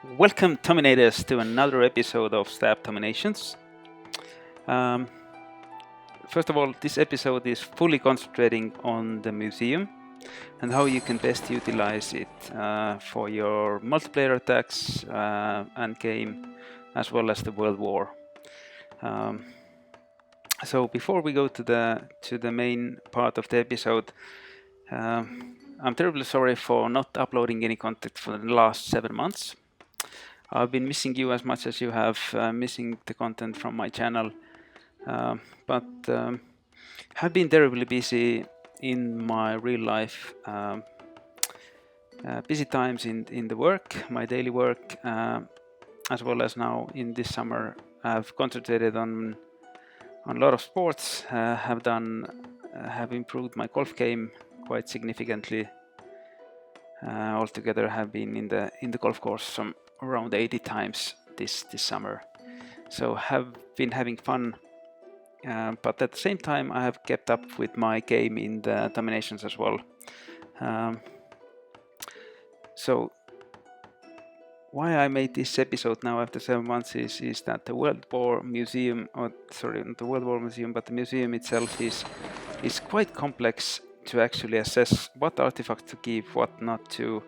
Welcome, Dominators, to another episode of StabDominations. First of all, this episode is fully concentrating on the museum and how you can best utilize it for your multiplayer attacks and game, as well as the World War. So before we go to the main part of the episode, I'm terribly sorry for not uploading any content for the last 7 months. I've been missing you as much as you have missing the content from my channel, but have been terribly busy in my real life, busy times in the work, my daily work, as well as now in this summer I've concentrated on a lot of sports, have improved my golf game quite significantly. Altogether have been in the golf course some around 80 times this summer, so have been having fun, but at the same time I have kept up with my game in the Dominations as well. So why I made this episode now after 7 months is that the World War Museum, or sorry, not the World War Museum, but the museum itself is quite complex to actually assess what artifacts to keep, what not to.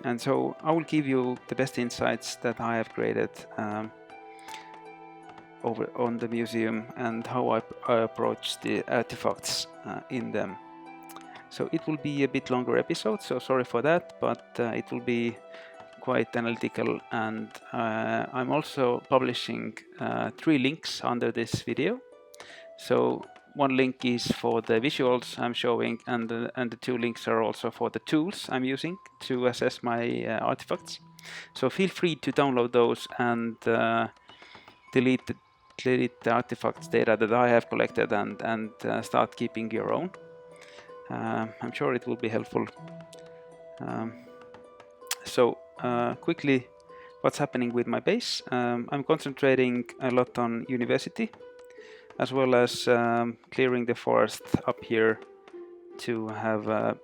And so I will give you the best insights that I have created over on the museum and how I approach the artifacts in them. So it will be a bit longer episode, so sorry for that, but it will be quite analytical, and I'm also publishing 3 links under this video. So one link is for the visuals I'm showing, and the 2 links are also for the tools I'm using to assess my artifacts. So feel free to download those and delete the artifacts data that I have collected and start keeping your own. I'm sure it will be helpful. So quickly, what's happening with my base? I'm concentrating a lot on university, as well as clearing the forest up here to have a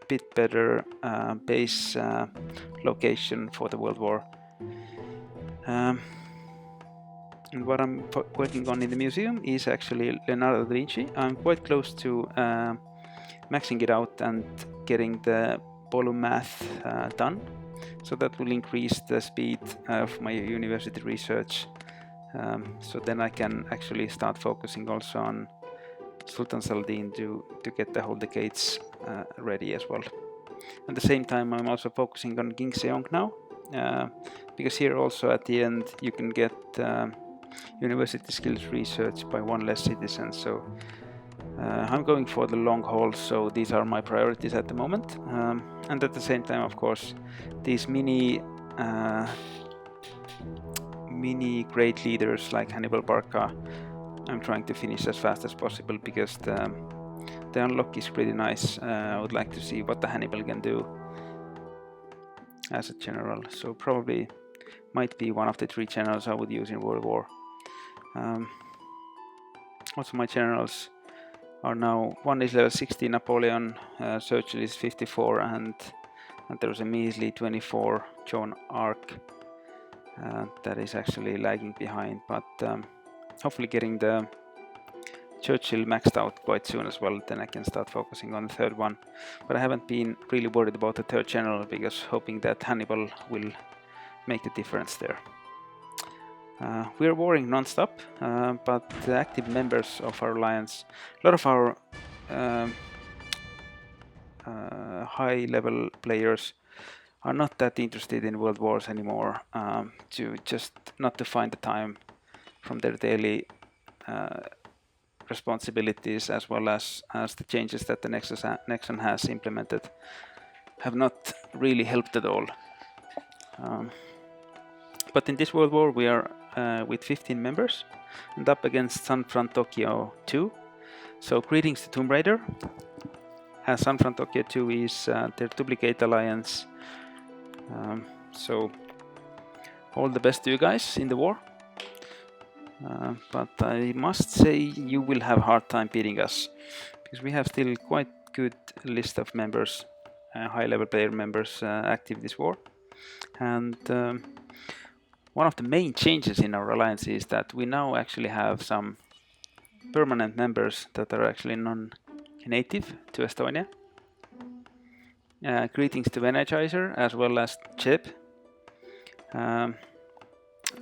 bit better base location for the World War. And what I'm working on in the museum is actually Leonardo da Vinci. I'm quite close to maxing it out and getting the volume math done. So that will increase the speed of my university research. So then I can actually start focusing also on Sultan Saladin to get the whole decades ready as well. At the same time, I'm also focusing on King Seong now, because here also at the end you can get university skills research by 1 less citizen. So I'm going for the long haul, so these are my priorities at the moment. And at the same time, of course, these mini great leaders like Hannibal Barca, I'm trying to finish as fast as possible, because the unlock is pretty nice. I would like to see what the Hannibal can do as a general, so probably might be one of the 3 generals I would use in World War. Also my generals are now, one is level 60 Napoleon, Churchill is 54, and there's a measly 24 Joan Arc that is actually lagging behind, but hopefully getting the Churchill maxed out quite soon as well, then I can start focusing on the 3rd one. But I haven't been really worried about the 3rd general, because hoping that Hannibal will make the difference there. We're warring non-stop, but the active members of our alliance, a lot of our high-level players are not that interested in world wars anymore, not to find the time from their daily responsibilities, as well as the changes that the Nexon has implemented, have not really helped at all. But in this World War we are with 15 members and up against Sanfran Tokyo 2. So greetings to Tomb Raider. Sanfran Tokyo 2 is their duplicate alliance. So all the best to you guys in the war. But I must say you will have a hard time beating us, because we have still quite good list of members, high level player members active this war. And one of the main changes in our alliance is that we now actually have some permanent members that are actually non-native to Estonia. Greetings to Energizer as well as Chip.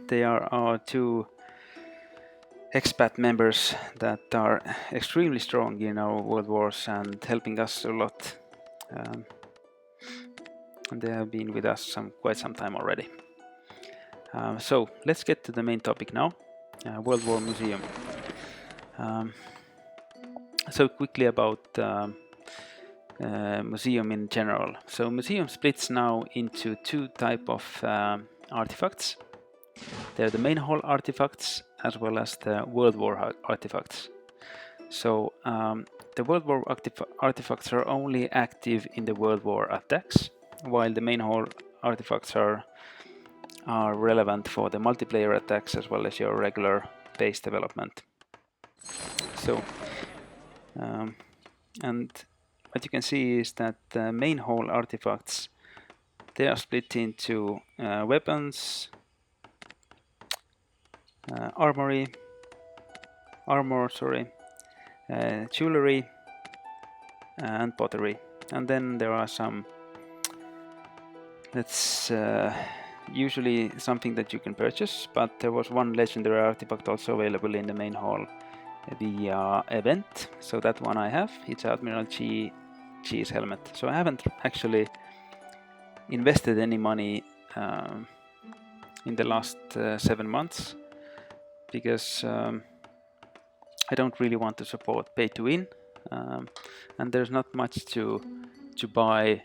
They are our two expat members that are extremely strong in our world wars and helping us a lot. And they have been with us quite some time already. So let's get to the main topic now, World War Museum. So quickly about museum in general. So museum splits now into two type of artifacts. They're the main hall artifacts as well as the World War artifacts. So the World War artifacts are only active in the World War attacks, while the main hall artifacts are relevant for the multiplayer attacks as well as your regular base development. So and what you can see is that the main hall artifacts, they are split into weapons, armor, jewelry, and pottery. And then there are some that's usually something that you can purchase, but there was one legendary artifact also available in the main hall via event. So that one I have. It's Admiral G's helmet. So I haven't actually invested any money in the last 7 months because I don't really want to support pay to win, and there's not much to buy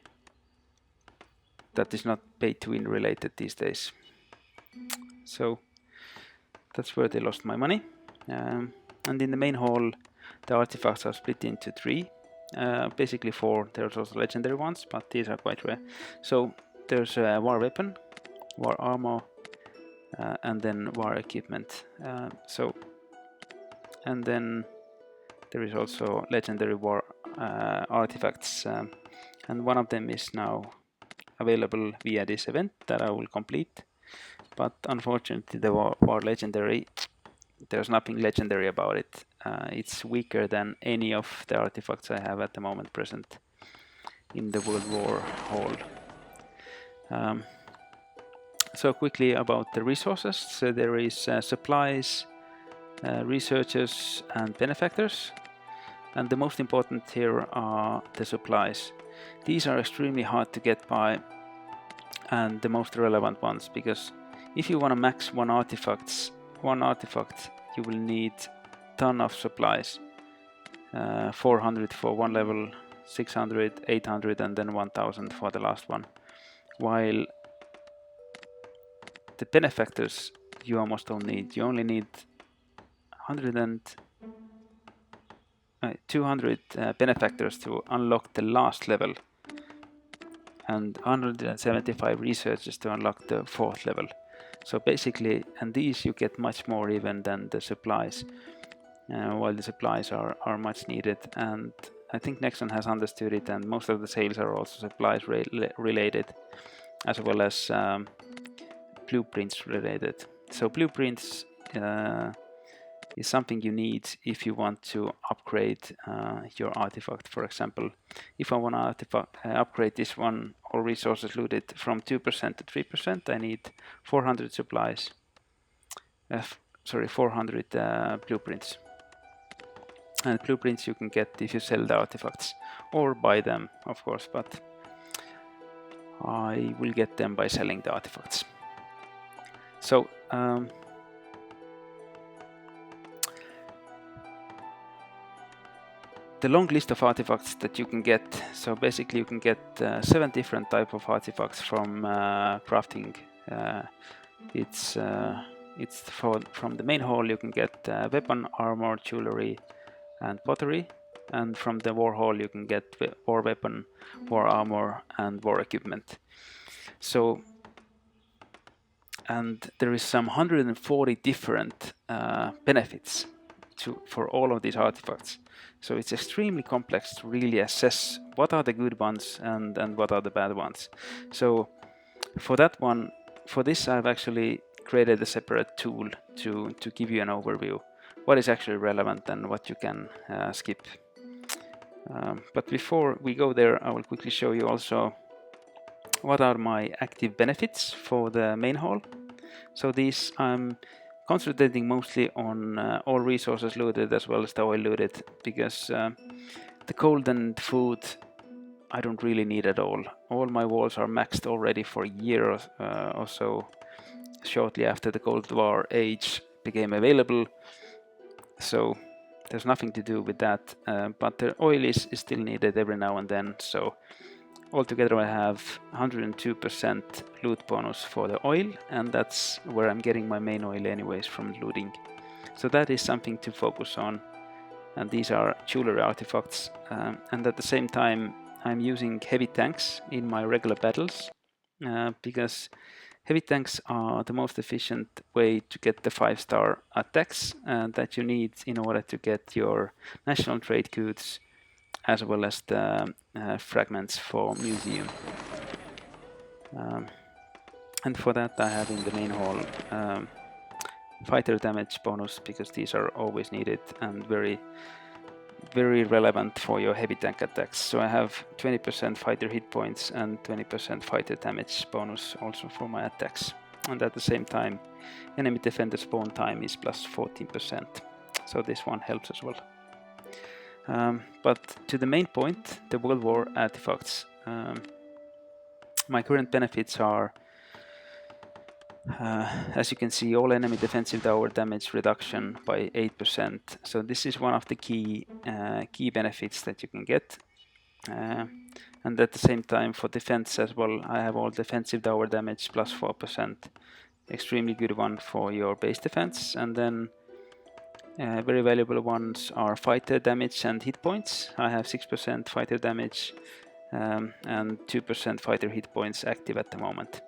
that is not pay to win related these days. So that's where they lost my money. And in the main hall, the artifacts are split into 3, basically 4. There's also legendary ones, but these are quite rare. So there's a war weapon, war armor, and then war equipment. And then there is also legendary war artifacts, and one of them is now available via this event that I will complete. But unfortunately, the war legendary, there's nothing legendary about it. It's weaker than any of the artifacts I have at the moment present in the World War Hall. So quickly about the resources. So there is supplies, researchers, and benefactors. And the most important here are the supplies. These are extremely hard to get by, and the most relevant ones, because if you want to max one artifact, you will need ton of supplies. 400 for one level, 600, 800, and then 1000 for the last one. While the benefactors you almost don't need. You only need 200 benefactors to unlock the last level, and 175 researchers to unlock the 4th level. So basically, and these you get much more even than the supplies, while the supplies are much needed. And I think Nexon has understood it, and most of the sales are also supplies related, as well as blueprints related. So blueprints is something you need if you want to upgrade your artifact. For example, if I want to upgrade this one, all resources looted from 2% to 3%, I need 400 supplies. 400 blueprints. And blueprints you can get if you sell the artifacts or buy them, of course, but I will get them by selling the artifacts. So the long list of artifacts that you can get. So basically you can get 7 different type of artifacts from crafting. It's from the main hall you can get weapon, armor, jewelry, and pottery. And from the war hall you can get war weapon, war armor, and war equipment. So, and there is some 140 different benefits for all of these artifacts. So it's extremely complex to really assess what are the good ones and what are the bad ones. So For that one, for this I've actually created a separate tool to give you an overview what is actually relevant and what you can skip. But before we go there, I will quickly show you also what are my active benefits for the main hall. So these I'm concentrating mostly on all resources looted as well as the oil looted, because the gold and food I don't really need at all. All my walls are maxed already for a year or so, shortly after the Cold War age became available. So there's nothing to do with that, but the oil is still needed every now and then. So altogether I have 102% loot bonus for the oil, and that's where I'm getting my main oil anyways, from looting. So that is something to focus on, and these are jewelry artifacts. And at the same time I'm using heavy tanks in my regular battles, because heavy tanks are the most efficient way to get the 5-star attacks that you need in order to get your national trade goods, as well as the fragments for museum. And for that I have in the main hall fighter damage bonus, because these are always needed and very relevant for your heavy tank attacks. So I have 20% fighter hit points and 20% fighter damage bonus also for my attacks. And at the same time, enemy defender spawn time is plus 14%. So this one helps as well. But to the main point, the World War artifacts. My current benefits are, as you can see, all enemy defensive tower damage reduction by 8%. So this is one of the key benefits that you can get. And at the same time, for defense as well, I have all defensive tower damage plus 4%. Extremely good one for your base defense. And then very valuable ones are fighter damage and hit points. I have 6% fighter damage and 2% fighter hit points active at the moment.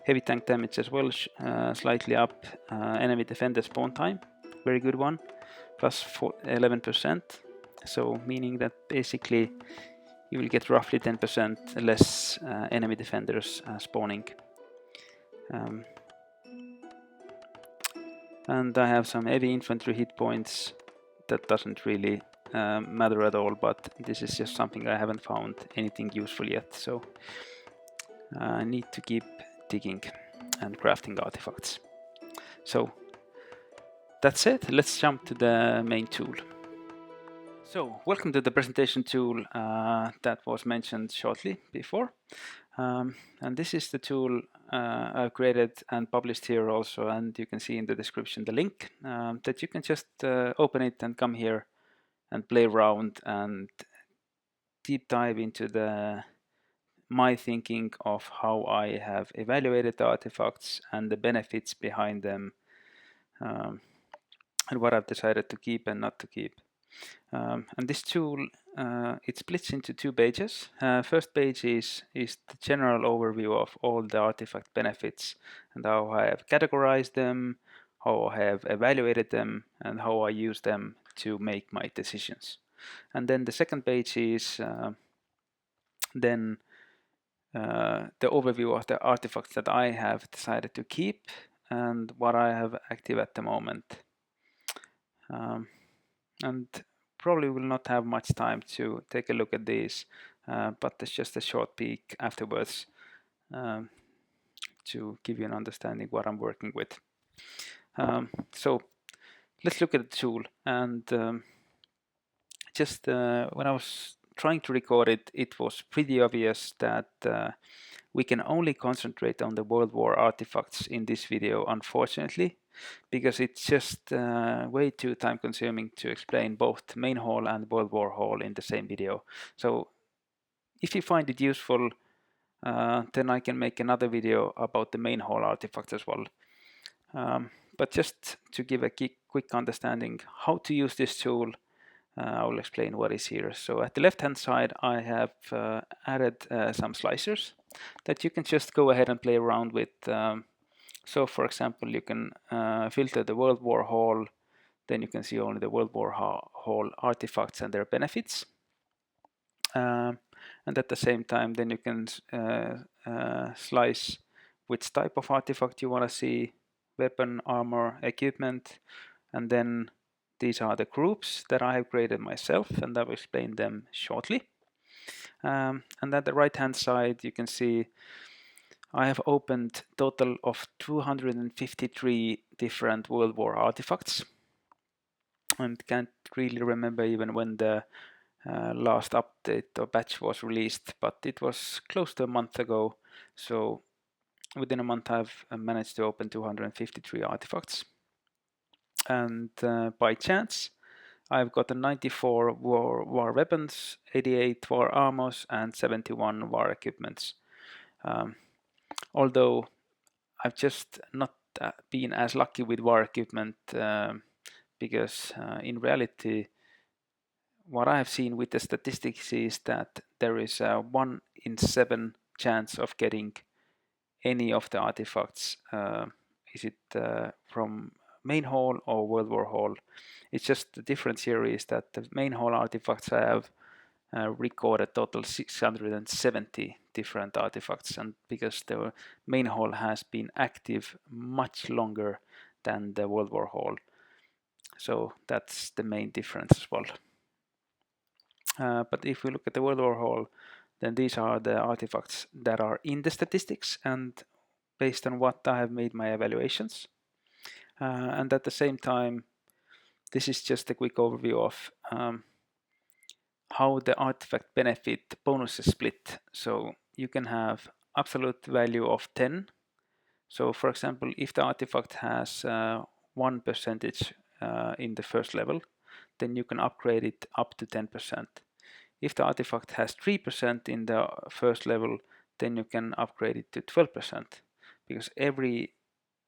Heavy tank damage as well, slightly up. Enemy defender spawn time, very good one, plus 11%. So meaning that basically you will get roughly 10% less enemy defenders spawning. And I have some heavy infantry hit points. That doesn't really matter at all, but this is just something I haven't found anything useful yet, so I need to keep digging and crafting artifacts. So that's it. Let's jump to the main tool. So welcome to the presentation tool that was mentioned shortly before. And this is the tool I've created and published here also, and you can see in the description the link that you can just open it and come here and play around and deep dive into my thinking of how I have evaluated the artifacts and the benefits behind them, and what I've decided to keep and not to keep. And this tool, it splits into 2 pages. First page is the general overview of all the artifact benefits and how I have categorized them, how I have evaluated them, and how I use them to make my decisions. And then the second page is then the overview of the artifacts that I have decided to keep and what I have active at the moment. And probably will not have much time to take a look at these, but it's just a short peek afterwards to give you an understanding what I'm working with. So let's look at the tool. And just when I was trying to record it, it was pretty obvious that we can only concentrate on the World War artifacts in this video, unfortunately, because it's just way too time consuming to explain both main hall and World War hall in the same video. So if you find it useful, then I can make another video about the main hall artifacts as well. But just to give a quick understanding how to use this tool, I will explain what is here. So at the left hand side I have added some slicers that you can just go ahead and play around with. So for example, you can filter the World War hall, then you can see only the World War hall artifacts and their benefits. And at the same time then you can slice which type of artifact you want to see, weapon, armor, equipment, and then these are the groups that I have created myself, and I will explain them shortly. And at the right hand side you can see I have opened total of 253 different World War artifacts, and can't really remember even when the last update or patch was released, but it was close to a month ago. So within a month I've managed to open 253 artifacts. And by chance I've gotten 94 war weapons, 88 war armors, and 71 war equipments. Although I've just not been as lucky with war equipment, because in reality what I have seen with the statistics is that there is a 1 in 7 chance of getting any of the artifacts. Is it from main hall or World War hall? It's just the difference here is that the main hall artifacts I have recorded total 670 different artifacts, and because the main hall has been active much longer than the World War hall, so that's the main difference as well. But if we look at the World War hall, then these are the artifacts that are in the statistics and based on what I have made my evaluations. And at the same time, this is just a quick overview of how the artifact benefit bonuses split. So you can have absolute value of 10. So for example, if the artifact has 1% in the first level, then you can upgrade it up to 10%. If the artifact has 3% in the first level, then you can upgrade it to 12%, because every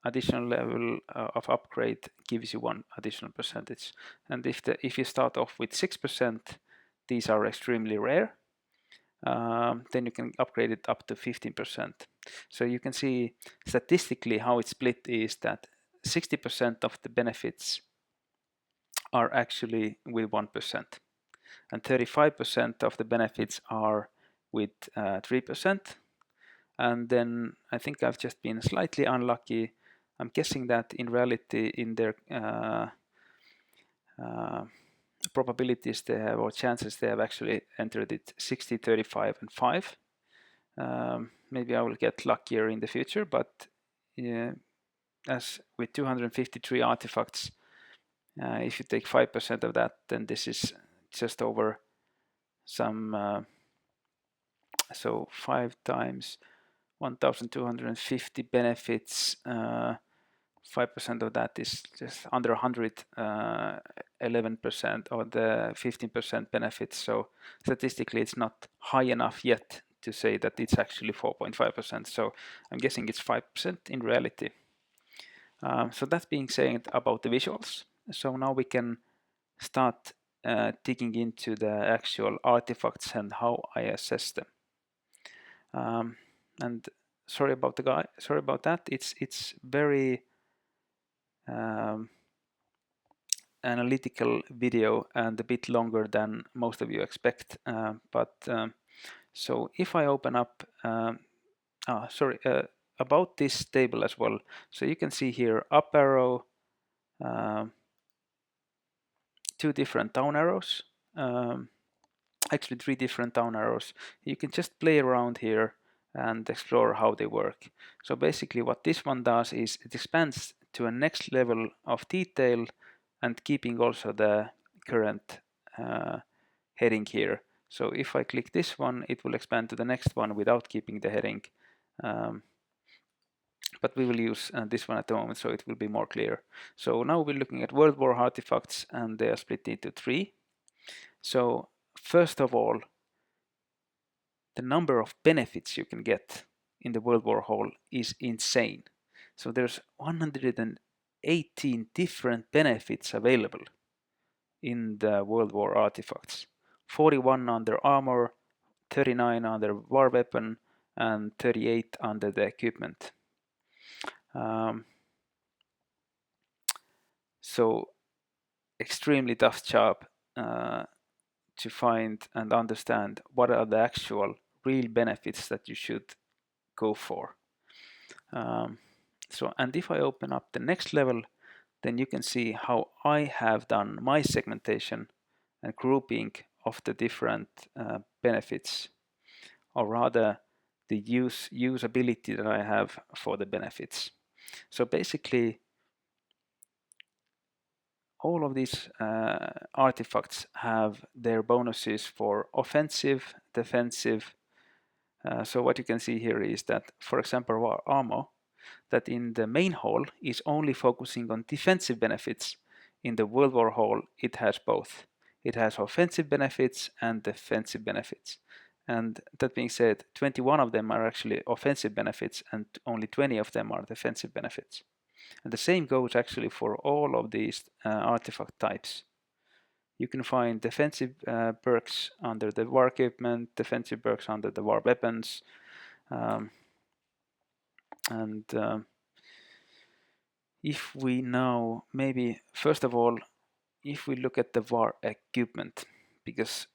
additional level of upgrade gives you 1 additional percentage. And if you start off with 6%, these are extremely rare. Then you can upgrade it up to 15%. So you can see statistically how it's split is that 60% of the benefits are actually with 1%, and 35% of the benefits are with 3%. And then I think I've just been slightly unlucky. I'm guessing that in reality, in their probabilities they have, or chances, they have actually entered it 60, 35, and 5. Maybe I will get luckier in the future, but yeah, as with 253 artifacts, if you take 5% of that, then this is just over some, so 5 times 1,250 benefits, 5% of that is just under 100, 11% or the 15% benefits. So statistically it's not high enough yet to say that it's actually 4.5%. So I'm guessing it's 5% in reality. So that's being said about the visuals. So now we can start digging into the actual artifacts and how I assess them. And sorry about that. It's very analytical video and a bit longer than most of you expect. So if I open up, about this table as well. So you can see here up arrow, 2 different down arrows, actually 3 different down arrows. You can just play around here and explore how they work. So basically what this one does is it expands to a next level of detail and keeping also the current heading here. So if I click this one, it will expand to the next one without keeping the heading. But we will use this one at the moment, so it will be more clear. So now we're looking at World War artifacts, and they are split into 3. So first of all, the number of benefits you can get in the World War hall is insane. So there's 118 different benefits available in the World War artifacts. 41 under armor, 39 under war weapon, and 38 under the equipment. So extremely tough job to find and understand what are the actual real benefits that you should go for. And if I open up the next level, then you can see how I have done my segmentation and grouping of the different benefits, or rather the usability that I have for the benefits. So basically, all of these artifacts have their bonuses for offensive, defensive. So what you can see here is that, for example, our armor, that in the main hall is only focusing on defensive benefits. In the World War Hall, it has both. It has offensive benefits and defensive benefits. And that being said, 21 of them are actually offensive benefits and only 20 of them are defensive benefits. And the same goes actually for all of these artifact types. You can find defensive perks under the war equipment, defensive perks under the war weapons, and if we now maybe first of all, if we look at the war equipment, because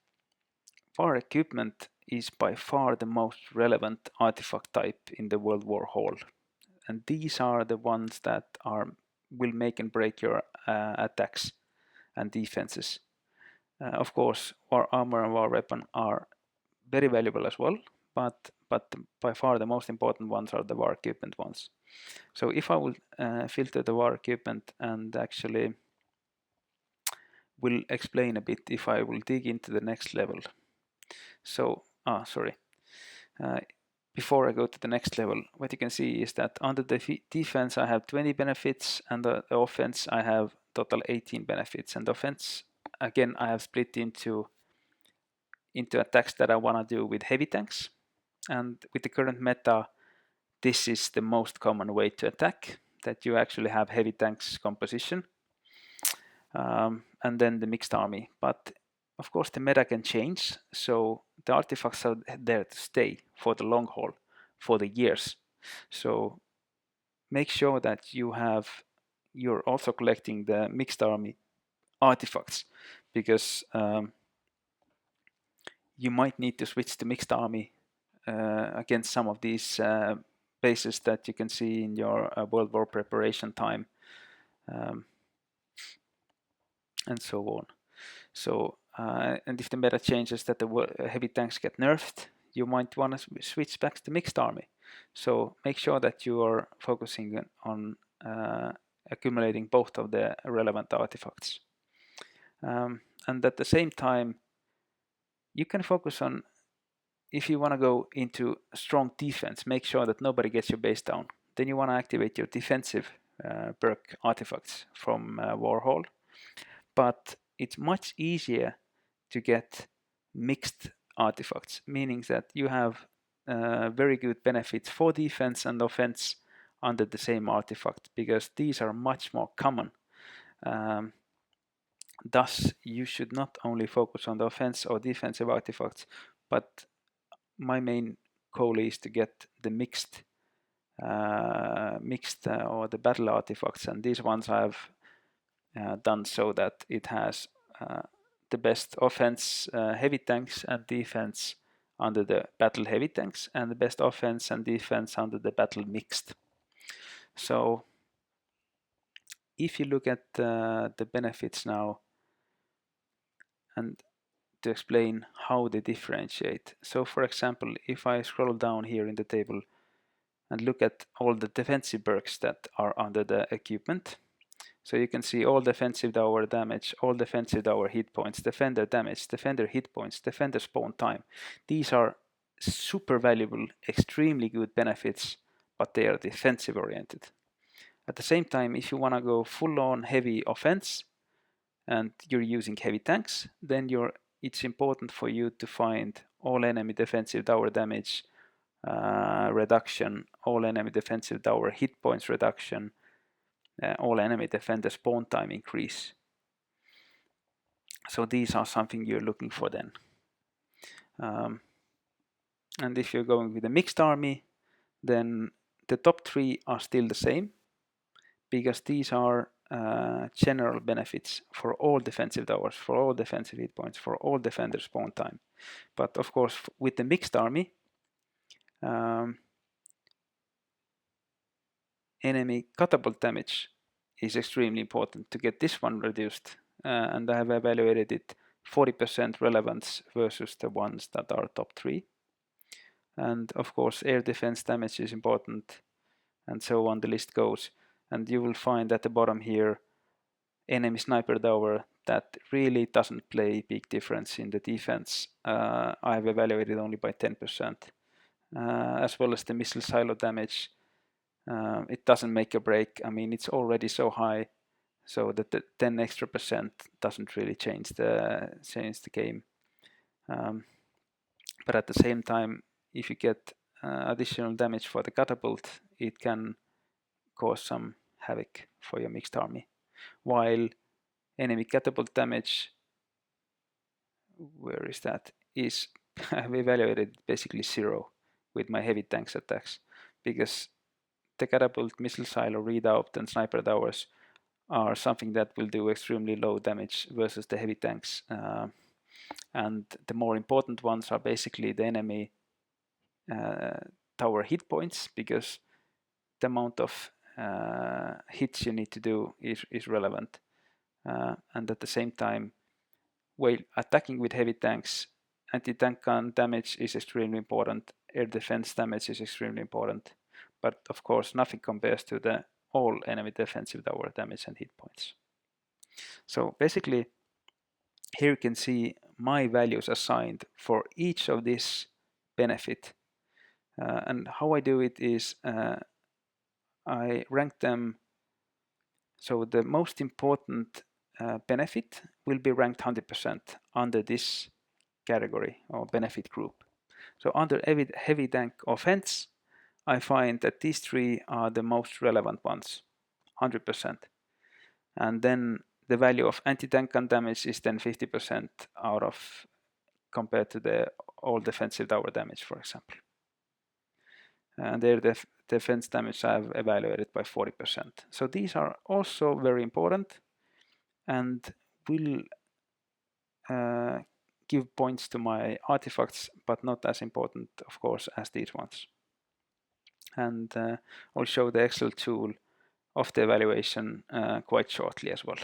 war equipment is by far the most relevant artifact type in the World War Hall, and these are the ones that will make and break your attacks and defenses. Of course, war armor and war weapon are very valuable as well, but by far the most important ones are the war equipment ones. So if I will filter the war equipment and actually will explain a bit if I will dig into the next level. So, sorry. Before I go to the next level, what you can see is that under the defense I have 20 benefits, and the offense I have total 18 benefits. And the offense, again, I have split into attacks that I want to do with heavy tanks. And with the current meta, this is the most common way to attack, that you actually have heavy tanks composition. And then the mixed army. But of course the meta can change, so the artifacts are there to stay for the long haul, for the years. So make sure that you're also collecting the mixed army artifacts, because you might need to switch to mixed army against some of these bases that you can see in your World War preparation time, and so on. So, and if the meta changes that the heavy tanks get nerfed, you might want to switch back to mixed army. So make sure that you are focusing on accumulating both of the relevant artifacts. And at the same time, you can focus on, if you want to go into strong defense, make sure that nobody gets your base down. Then you want to activate your defensive perk artifacts from Warhol. But it's much easier to get mixed artifacts, meaning that you have very good benefits for defense and offense under the same artifact, because these are much more common. Thus, you should not only focus on the offense or defensive artifacts, but my main goal is to get the mixed or the battle artifacts, and these ones I've done so that it has the best offense heavy tanks and defense under the battle heavy tanks, and the best offense and defense under the battle mixed. So if you look at the benefits now, and to explain how they differentiate. So for example, if I scroll down here in the table and look at all the defensive perks that are under the equipment, so you can see all defensive tower damage, all defensive tower hit points, defender damage, defender hit points, defender spawn time. These are super valuable, extremely good benefits, but they are defensive oriented. At the same time, if you want to go full on heavy offense and you're using heavy tanks, then it's important for you to find all enemy defensive tower damage reduction, all enemy defensive tower hit points reduction, all enemy defender spawn time increase. So these are something you're looking for then. And if you're going with a mixed army, then the top three are still the same, because these are general benefits for all defensive towers, for all defensive hit points, for all defender spawn time. But of course, with the mixed army, enemy catapult damage is extremely important to get this one reduced, and I have evaluated it 40% relevance versus the ones that are top 3. And of course air defense damage is important, and so on the list goes. And you will find at the bottom here enemy sniper tower that really doesn't play a big difference in the defense. I have evaluated only by 10%, as well as the missile silo damage. It doesn't make a break. I mean, it's already so high, so that the 10 extra percent doesn't really change the game. But at the same time, if you get additional damage for the catapult, it can cause some havoc for your mixed army. While enemy catapult damage, where is that? Is I've evaluated basically 0 with my heavy tanks attacks, because the catapult, missile silo, redoubt, and sniper towers are something that will do extremely low damage versus the heavy tanks. And the more important ones are basically the enemy tower hit points, because the amount of hits you need to do is relevant. And at the same time, while attacking with heavy tanks, anti-tank gun damage is extremely important, air defense damage is extremely important, but of course nothing compares to the all enemy defensive tower damage and hit points. So basically here you can see my values assigned for each of this benefit, and how I do it is I rank them. So the most important benefit will be ranked 100% under this category or benefit group. So under heavy tank offense, I find that these 3 are the most relevant ones, 100%. And then the value of anti-tank gun damage is then 50% out of, compared to the all defensive tower damage, for example. And their defense damage I've evaluated by 40%. So these are also very important and will give points to my artifacts, but not as important, of course, as these ones. And I'll show the Excel tool of the evaluation quite shortly as well.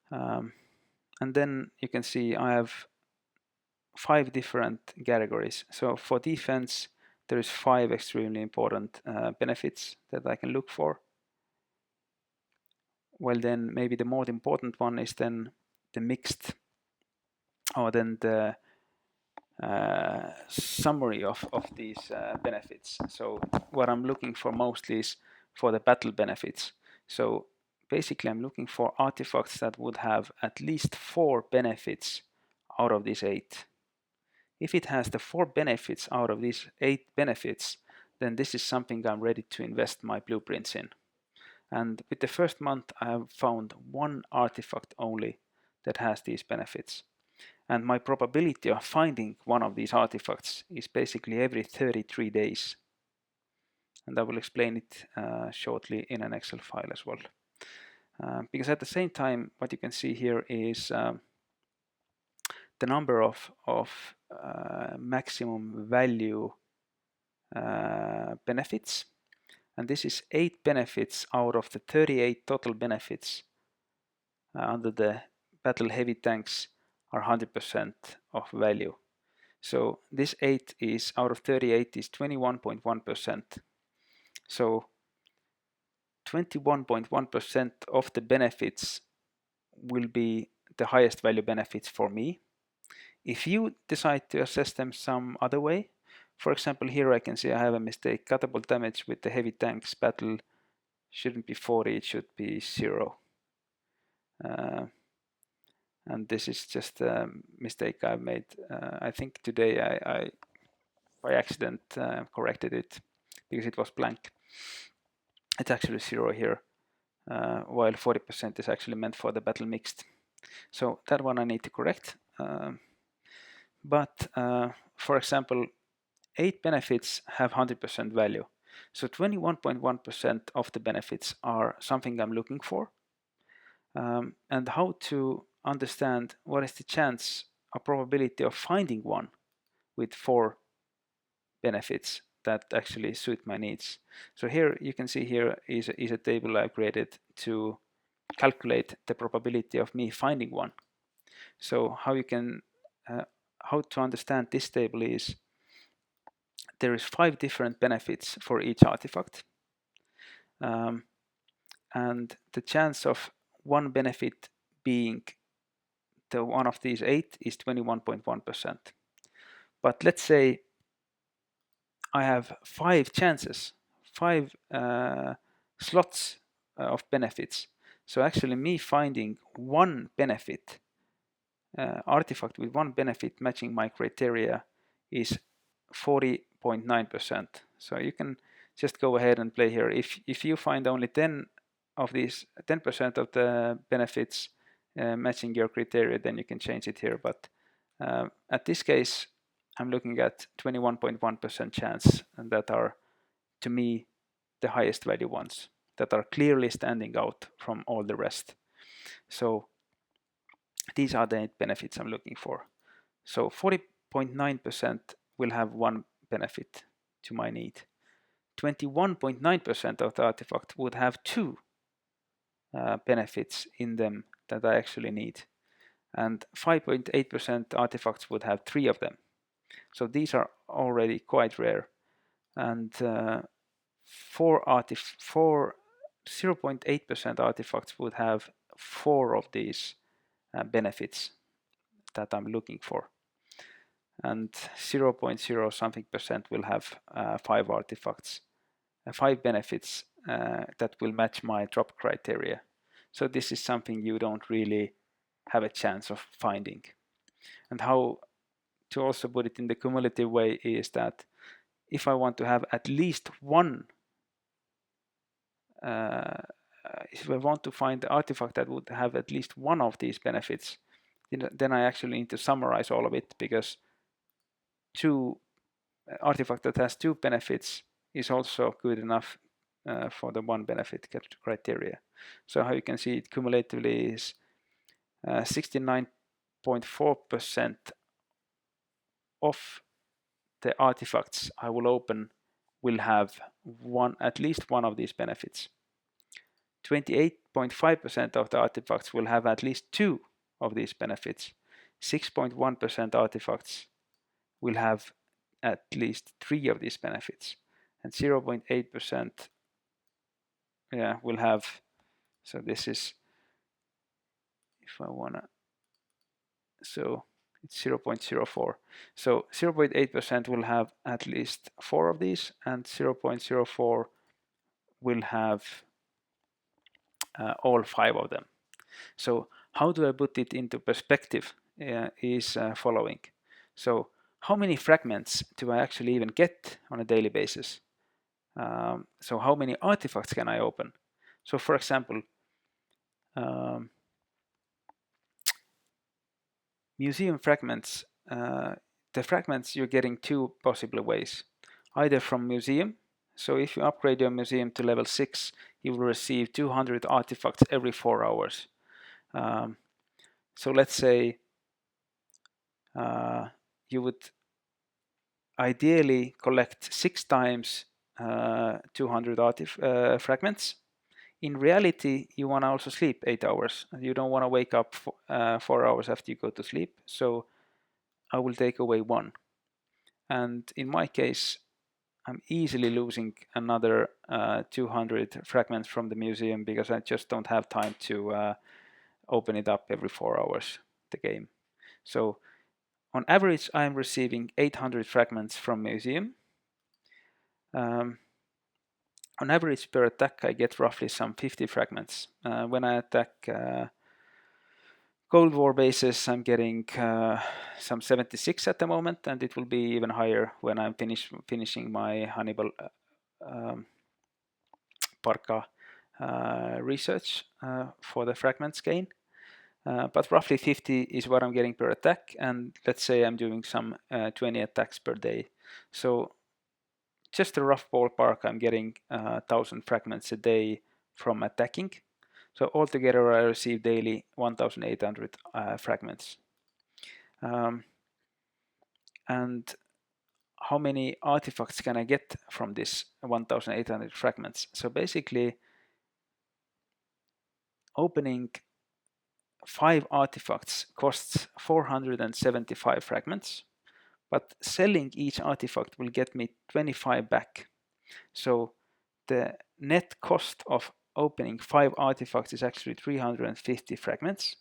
And then you can see I have 5 different categories. So for defense, there is 5 extremely important benefits that I can look for. Well, then maybe the more important one is then the mixed, or then the summary of these benefits. So what I'm looking for mostly is for the battle benefits. So basically I'm looking for artifacts that would have at least 4 benefits out of these 8. If it has the 4 benefits out of these 8 benefits, then this is something I'm ready to invest my blueprints in. And with the first month I have found 1 artifact only that has these benefits. And my probability of finding one of these artifacts is basically every 33 days. And I will explain it shortly in an Excel file as well. Because at the same time, what you can see here is the number of maximum value benefits. And this is 8 benefits out of the 38 total benefits under the battle heavy tanks are 100% of value. So this 8 is out of 38 is 21.1%. So 21.1% of the benefits will be the highest value benefits for me. If you decide to assess them some other way, for example, here I can see I have a mistake. Catapult damage with the heavy tanks battle shouldn't be 40, it should be 0. And this is just a mistake I've made. I think today I by accident corrected it because it was blank. It's actually 0 here, while 40% is actually meant for the battle mixed. So that one I need to correct. But for example, 8 benefits have 100% value. So 21.1% of the benefits are something I'm looking for. And how to understand what is the chance or probability of finding one with 4 benefits, that actually suit my needs. So here you can see here is a table I've created to calculate the probability of me finding one. So how you can how to understand this table is there is 5 different benefits for each artifact, and the chance of one benefit being the one of these 8 is 21.1%. But let's say I have 5 chances, 5 slots of benefits. So actually me finding one benefit, artifact with one benefit matching my criteria is 40.9%. So you can just go ahead and play here. If you find only 10 of these, 10% of the benefits matching your criteria, then you can change it here. But at this case, I'm looking at 21.1% chance, and that are, to me, the highest value ones that are clearly standing out from all the rest. So these are the 8 benefits I'm looking for. So 40.9% will have one benefit to my need. 21.9% of the artifact would have 2 benefits in them that I actually need. And 5.8% artifacts would have 3 of them. So these are already quite rare. And 0.8% artifacts would have 4 of these benefits that I'm looking for. And 0.0 something percent will have 5 artifacts, 5 benefits that will match my drop criteria. So this is something you don't really have a chance of finding. And how to also put it in the cumulative way is that if I want to have at least one, if I want to find the artifact that would have at least one of these benefits, then I actually need to summarize all of it, because 2 artifact that has 2 benefits is also good enough for the 1 benefit criteria. So how you can see it cumulatively is 69.4% of the artifacts I will open will have at least one of these benefits. 28.5% of the artifacts will have at least 2 of these benefits. 6.1% artifacts will have at least 3 of these benefits, and 0.8% will have, so this is, if I wanna, so it's 0.04. So 0.8% will have at least 4 of these, and 0.04 will have all 5 of them. So how do I put it into perspective is following. So how many fragments do I actually even get on a daily basis? So how many artifacts can I open? So for example, museum fragments, the fragments you're getting 2 possible ways. Either from museum, so if you upgrade your museum to level 6, you will receive 200 artifacts every 4 hours. So let's say you would ideally collect 6 times 200 fragments. In reality, you want to also sleep 8 hours. You don't want to wake up 4 hours after you go to sleep. So I will take away 1. And in my case, I'm easily losing another 200 fragments from the museum, because I just don't have time to open it up every 4 hours, the game. So on average, I'm receiving 800 fragments from museum. On average per attack, I get roughly some 50 fragments. When I attack Cold War bases, I'm getting some 76 at the moment, and it will be even higher when I'm finishing my Hannibal Parka research for the fragments gain. But roughly 50 is what I'm getting per attack, and let's say I'm doing some 20 attacks per day. So just a rough ballpark, I'm getting 1,000 fragments a day from attacking. So altogether I receive daily 1,800 fragments. And how many artifacts can I get from this 1800 fragments? So basically, opening 5 artifacts costs 475 fragments, but selling each artifact will get me 25 back. So the net cost of opening 5 artifacts is actually 350 fragments.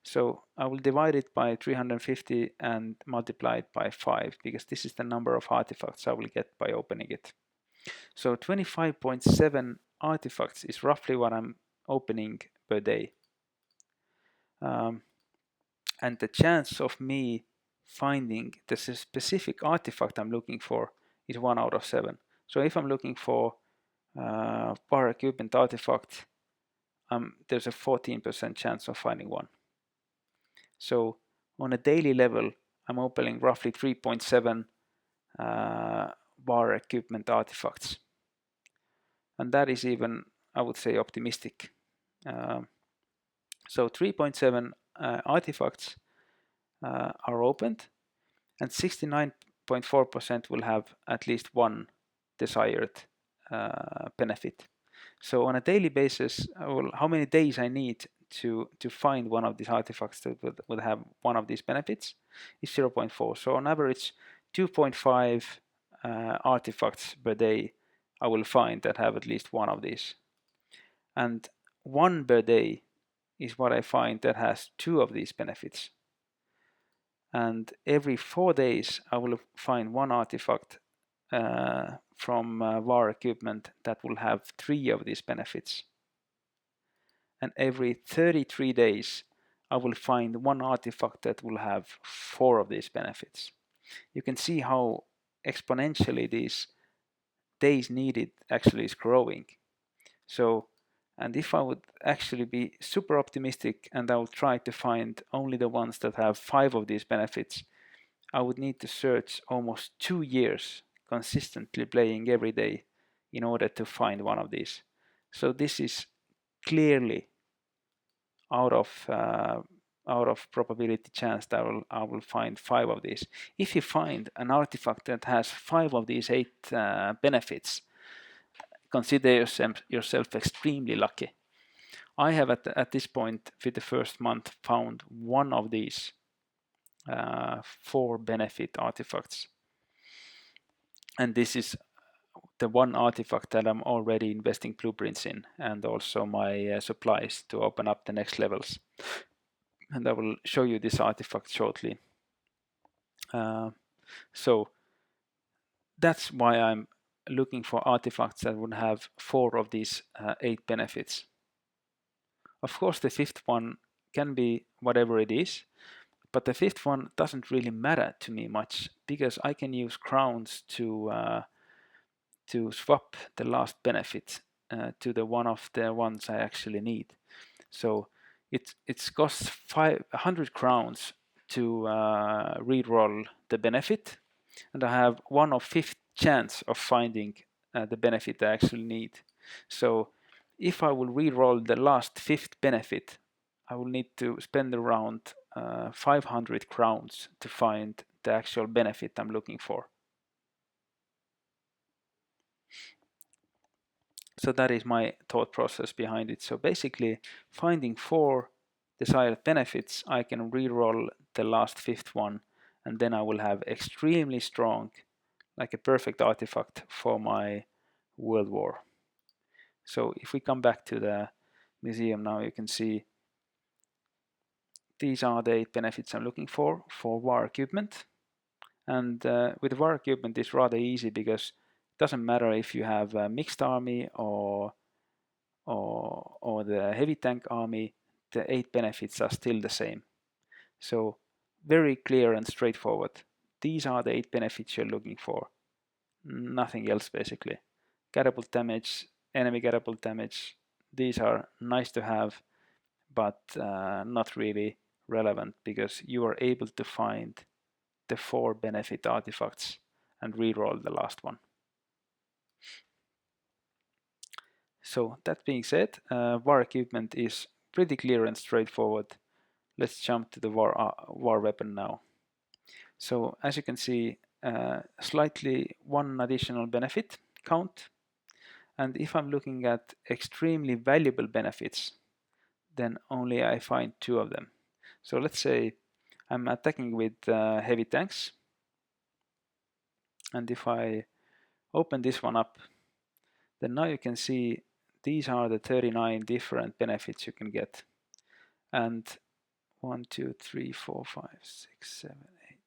So I will divide it by 350 and multiply it by 5, because this is the number of artifacts I will get by opening it. So 25.7 artifacts is roughly what I'm opening per day. And the chance of me finding the specific artifact I'm looking for is 1 out of 7. So if I'm looking for bar equipment artifact, there's a 14% chance of finding one. So on a daily level, I'm opening roughly 3.7 bar equipment artifacts. And that is even, I would say, optimistic. So 3.7 artifacts are opened, and 69.4% will have at least one desired benefit. So on a daily basis, how many days I need to find one of these artifacts that would have one of these benefits is 0.4. So on average, 2.5 artifacts per day I will find that have at least one of these. And one per day is what I find that has 2 of these benefits. And every 4 days I will find one artifact from VAR equipment that will have 3 of these benefits. And every 33 days I will find one artifact that will have 4 of these benefits. You can see how exponentially these days needed actually is growing. So, and if I would actually be super optimistic and I will try to find only the ones that have 5 of these benefits, I would need to search almost 2 years consistently playing every day in order to find one of these. So this is clearly out of probability chance that I will find 5 of these. If you find an artifact that has 5 of these 8 benefits, consider yourself extremely lucky. I have at this point, for the first month, found one of these 4 benefit artifacts. And this is the one artifact that I'm already investing blueprints in, and also my supplies to open up the next levels. And I will show you this artifact shortly. So that's why I'm looking for artifacts that would have 4 of these 8 benefits. Of course, the 5th one can be whatever it is, but the 5th one doesn't really matter to me much, because I can use crowns to swap the last benefit to the one of the ones I actually need. So it costs 100 crowns to re-roll the benefit, and I have 1 of 5th chance of finding the benefit I actually need. So if I will re-roll the last 5th benefit, I will need to spend around 500 crowns to find the actual benefit I'm looking for. So that is my thought process behind it. So basically, finding 4 desired benefits, I can re-roll the last 5th one, and then I will have extremely strong, like a perfect artifact for my World War. So if we come back to the museum now, you can see these are the 8 benefits I'm looking for war equipment. And with war equipment, it's rather easy, because it doesn't matter if you have a mixed army or the heavy tank army, the 8 benefits are still the same. So very clear and straightforward. These are the 8 benefits you're looking for. Nothing else basically. Catapult damage, enemy catapult damage, these are nice to have, but not really relevant, because you are able to find the 4 benefit artifacts and reroll the last one. So that being said, war equipment is pretty clear and straightforward. Let's jump to the war weapon now. So as you can see, slightly one additional benefit count. And if I'm looking at extremely valuable benefits, then only I find 2 of them. So let's say I'm attacking with heavy tanks. And if I open this one up, then now you can see these are the 39 different benefits you can get. And 1, 2, 3, 4, 5, 6, 7, 8, 9,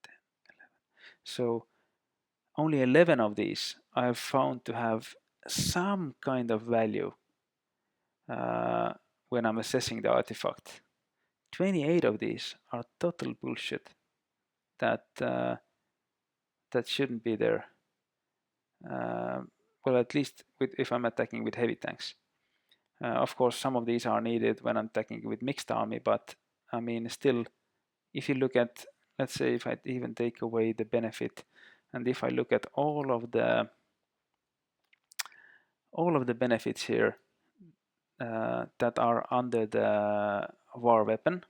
10, 11. So only 11 of these I have found to have some kind of value when I'm assessing the artifact. 28 of these are total bullshit that that shouldn't be there. Well, at least if I'm attacking with heavy tanks. Of course, some of these are needed when I'm attacking with mixed army, but I mean, still, if you look at, let's say, if I even take away the benefit, and if I look at all of the benefits here that are under the war weapon,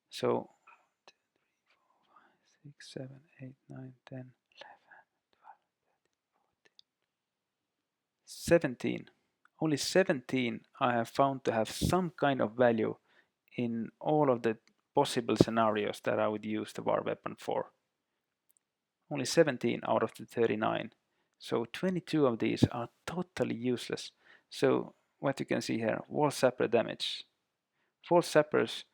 so 6, 7, 8, 9, 10, 11, 12, 17. Only 17 I have found to have some kind of value in all of the possible scenarios that I would use the war weapon for. Only 17 out of the 39. So 22 of these are totally useless. So what you can see here, wall sapper damage. Wall sappers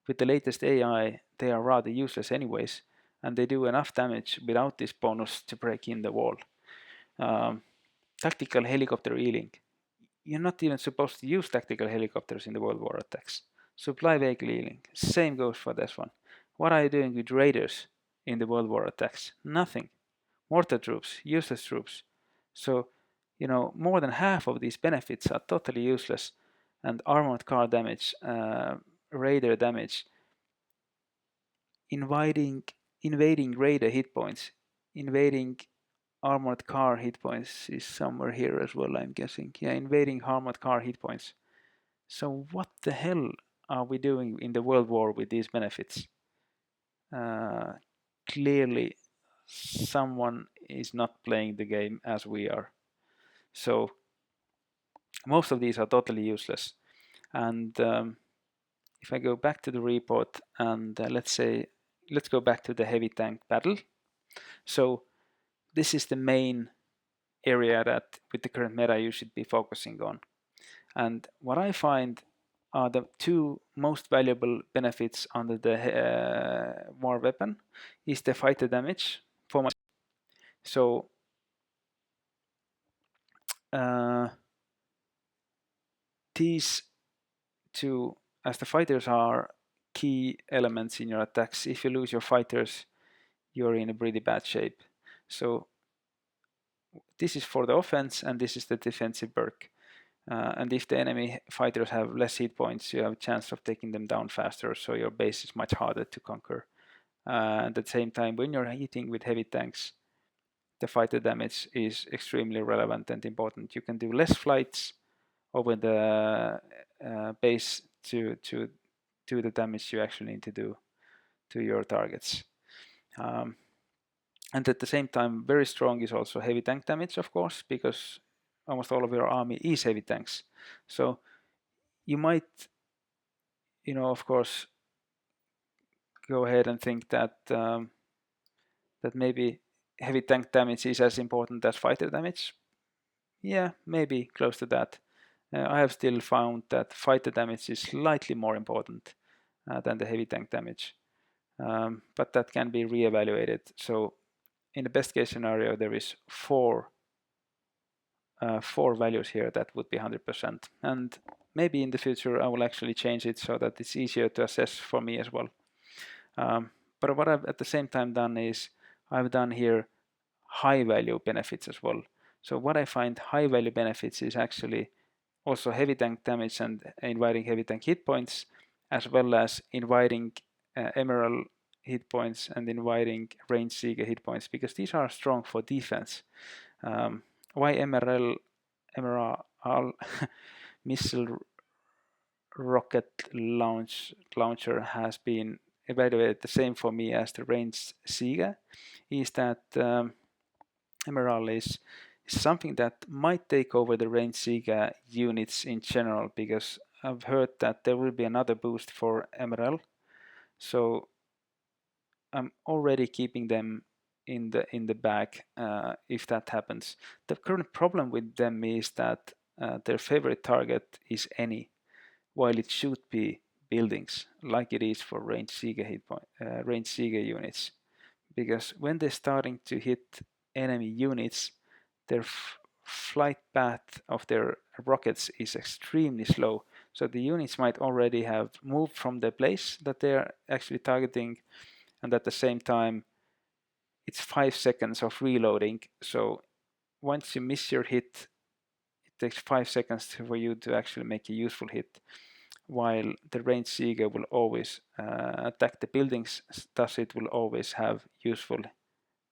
with the latest AI, they are rather useless anyways, and they do enough damage without this bonus to break in the wall. Tactical helicopter healing. You're not even supposed to use tactical helicopters in the World War attacks. Supply vehicle healing. Same goes for this one. What are you doing with raiders in the World War attacks? Nothing. Mortar troops, useless troops. So, more than half of these benefits are totally useless. And armored car damage, raider damage, invading raider hit points, invading armored car hit points is somewhere here as well, I'm guessing. Yeah, invading armored car hit points. So what the hell are we doing in the World War with these benefits? Clearly, someone is not playing the game as we are. So most of these are totally useless. And if I go back to the report and let's go back to the heavy tank battle. So this is the main area that with the current meta you should be focusing on. And what I find are the 2 most valuable benefits under the war weapon is the fighter damage for my. So these 2, as the fighters are key elements in your attacks, if you lose your fighters, you're in a pretty bad shape. So this is for the offense and this is the defensive perk. And if the enemy fighters have less hit points, you have a chance of taking them down faster, so your base is much harder to conquer. At the same time, when you're hitting with heavy tanks, the fighter damage is extremely relevant and important. You can do less flights over the base to the damage you actually need to do to your targets. And at the same time, very strong is also heavy tank damage, of course, because almost all of your army is heavy tanks. So you might, of course, go ahead and think that that maybe heavy tank damage is as important as fighter damage. Yeah, maybe close to that. I have still found that fighter damage is slightly more important than the heavy tank damage, but that can be re-evaluated. So in the best case scenario, there is four values here that would be 100%. And maybe in the future, I will actually change it so that it's easier to assess for me as well. But what I've at the same time done is I've done here high value benefits as well. So what I find high value benefits is actually also heavy tank damage and inviting heavy tank hit points, as well as inviting emerald hit points and inviting range seeker hit points, because these are strong for defense. Why emerald missile rocket launcher has been evaluated the same for me as the ranged Siga, is that Emerald is something that might take over the ranged Siga units in general, because I've heard that there will be another boost for Emerald, so I'm already keeping them in the bag if that happens. The current problem with them is that their favorite target is any, while it should be buildings, like it is for ranged Siga units. Because when they're starting to hit enemy units, their flight path of their rockets is extremely slow. So the units might already have moved from the place that they're actually targeting, and at the same time, it's 5 seconds of reloading. So once you miss your hit, it takes 5 seconds for you to actually make a useful hit, while the ranged Siga will always attack the buildings, thus it will always have useful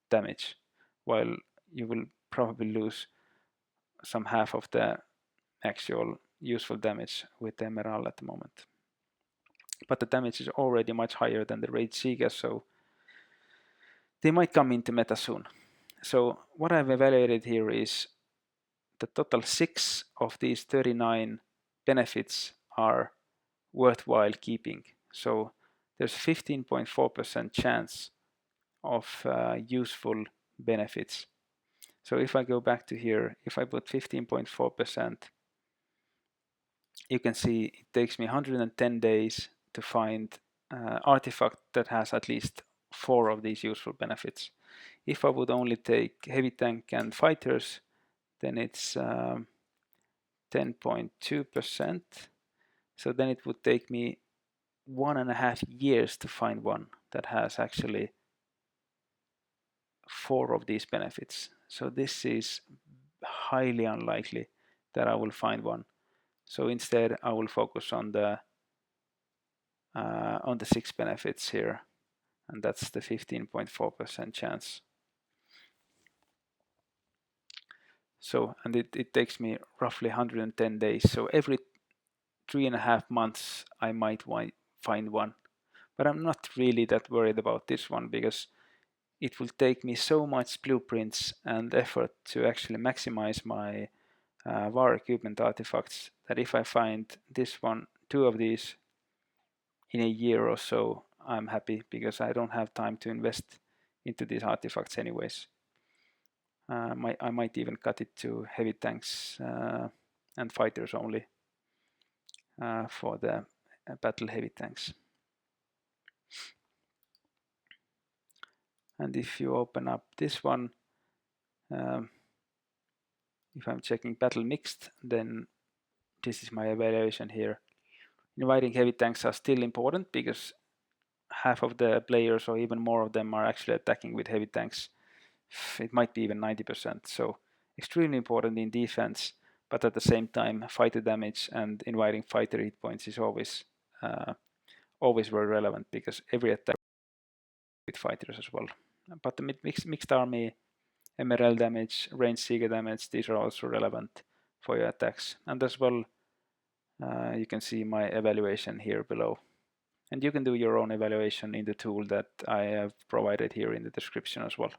damage, while you will probably lose some half of the actual useful damage with the Emerald at the moment. But the damage is already much higher than the ranged Siga, so they might come into meta soon. So what I've evaluated here is the total 6 of these 39 benefits are worthwhile keeping. So there's 15.4% chance of useful benefits. So if I go back to here, if I put 15.4%, you can see it takes me 110 days to find artifact that has at least 4 of these useful benefits. If I would only take heavy tank and fighters, then it's 10.2%. So then it would take me 1.5 years to find one that has actually 4 of these benefits. So this is highly unlikely that I will find one. So instead, I will focus on the 6 benefits here, and that's the 15.4% chance. So, and it takes me roughly 110 days. So every 3.5 months, I might find one. But I'm not really that worried about this one, because it will take me so much blueprints and effort to actually maximize my war equipment artifacts that if I find this one, 2 of these in a year or so, I'm happy, because I don't have time to invest into these artifacts anyways. I might even cut it to heavy tanks and fighters only for the battle heavy tanks. And if you open up this one, if I'm checking battle mixed, then this is my evaluation here. Inviting heavy tanks are still important, because half of the players or even more of them are actually attacking with heavy tanks. It might be even 90%. So extremely important in defense, but at the same time, fighter damage and inviting fighter hit points is always very relevant, because every attack with fighters as well. But the mixed army, MRL damage, range Siga damage, these are also relevant for your attacks. And as well, you can see my evaluation here below. And you can do your own evaluation in the tool that I have provided here in the description as well.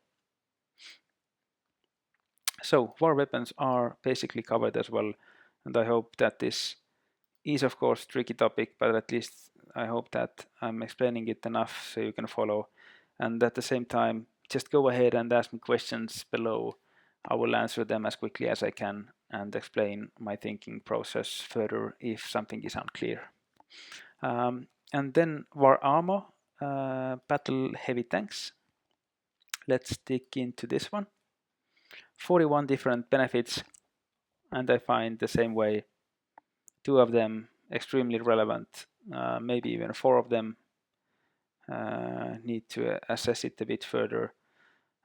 So war weapons are basically covered as well, and I hope that this is of course a tricky topic, but at least I hope that I'm explaining it enough so you can follow. And at the same time, just go ahead and ask me questions below. I will answer them as quickly as I can and explain my thinking process further if something is unclear. And then war armor, battle heavy tanks. Let's dig into this one. 41 different benefits, and I find the same way 2 of them extremely relevant, maybe even 4 of them. Need to assess it a bit further,